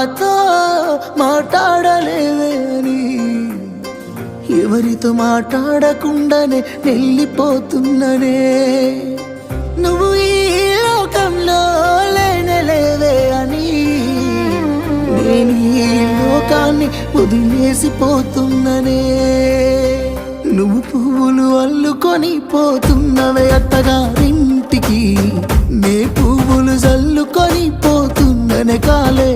నాతో మాట్లాడలేవే అని ఎవరితో మాట్లాడకుండానే వెళ్ళిపోతున్ననే నువ్వు ఈ లోకంలో లేనలేవే అని నేను ఈ లోకాన్ని వదిలేసిపోతున్ననే నువ్వు పువ్వులు అల్లుకొని పోతున్నవే అత్తగారింటికి నే పువ్వులు జల్లుకొని పోతున్ననే కాలే